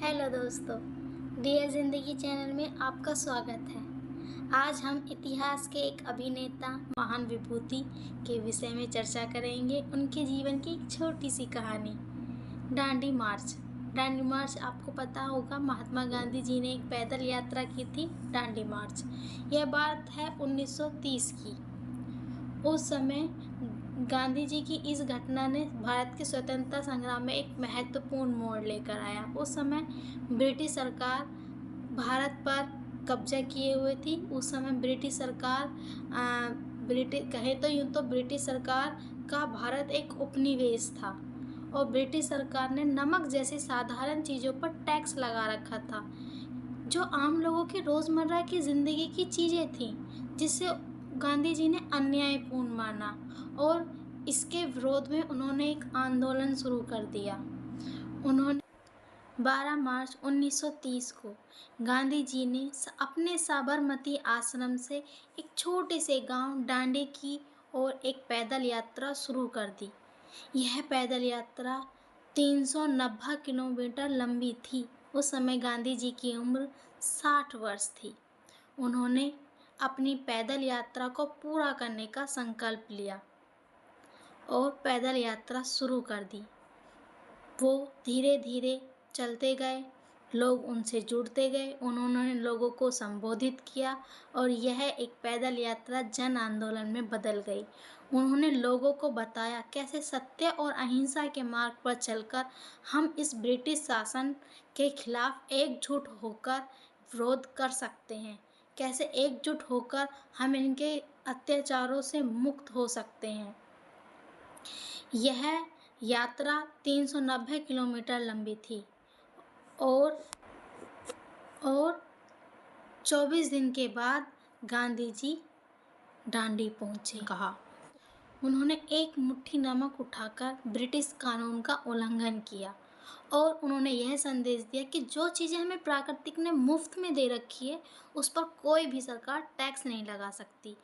Hello दोस्तों, dear ज़िंदगी channel में आपका स्वागत है। आज हम इतिहास के एक अभिनेता महान विभूति के विषय में चर्चा करेंगे। उनके जीवन की एक छोटी सी कहानी, दांडी मार्च। दांडी मार्च आपको पता होगा, महात्मा गांधी जी ने एक पैदल यात्रा की थी, दांडी मार्च। यह बात है 1930 की। उस समय गांधी जी की इस घटना ने भारत के स्वतंत्रता संग्राम में एक महत्वपूर्ण मोड़ लेकर आया। उस समय ब्रिटिश सरकार भारत पर कब्जा किए हुए थी। उस समय ब्रिटिश सरकार ब्रिटिश सरकार का भारत एक उपनिवेश था और ब्रिटिश सरकार ने नमक जैसी साधारण चीज़ों पर टैक्स लगा रखा था, जो आम लोगों की रोज़मर्रा की ज़िंदगी की चीज़ें थीं, जिससे गांधी जी ने अन्यायपूर्ण माना और इसके विरोध में उन्होंने एक आंदोलन शुरू कर दिया। उन्होंने 12 मार्च 1930 को गांधी जी ने अपने साबरमती आश्रम से एक छोटे से गांव डांडी की ओर एक पैदल यात्रा शुरू कर दी। यह पैदल यात्रा 390 किलोमीटर लंबी थी। उस समय गांधी जी की उम्र 60 वर्ष थी। उन्होंने अपनी पैदल यात्रा को पूरा करने का संकल्प लिया और पैदल यात्रा शुरू कर दी। वो धीरे धीरे चलते गए, लोग उनसे जुड़ते गए, उन्होंने लोगों को संबोधित किया और यह एक पैदल यात्रा जन आंदोलन में बदल गई। उन्होंने लोगों को बताया कैसे सत्य और अहिंसा के मार्ग पर चलकर हम इस ब्रिटिश शासन के खिलाफ एकजुट होकर विरोध कर सकते हैं, कैसे एकजुट होकर हम इनके अत्याचारों से मुक्त हो सकते हैं। यह यात्रा 390 किलोमीटर लंबी थी और 24 दिन के बाद गांधी जी दांडी पहुँचे। उन्होंने एक मुट्ठी नमक उठाकर ब्रिटिश कानून का उल्लंघन किया और उन्होंने यह संदेश दिया कि जो चीज़ें हमें प्राकृतिक ने मुफ्त में दे रखी है, उस पर कोई भी सरकार टैक्स नहीं लगा सकती।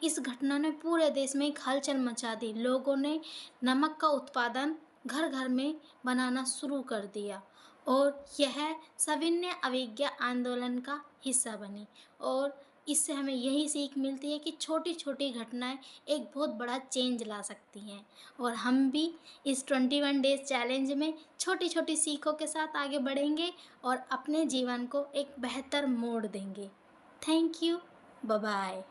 इस घटना ने पूरे देश में एक हलचल मचा दी। लोगों ने नमक का उत्पादन घर घर में बनाना शुरू कर दिया और यह सविनय अवज्ञा आंदोलन का हिस्सा बनी। और इससे हमें यही सीख मिलती है कि छोटी छोटी घटनाएं एक बहुत बड़ा चेंज ला सकती हैं और हम भी इस 21 डेज चैलेंज में छोटी छोटी सीखों के साथ आगे बढ़ेंगे और अपने जीवन को एक बेहतर मोड़ देंगे। Thank you, bye bye.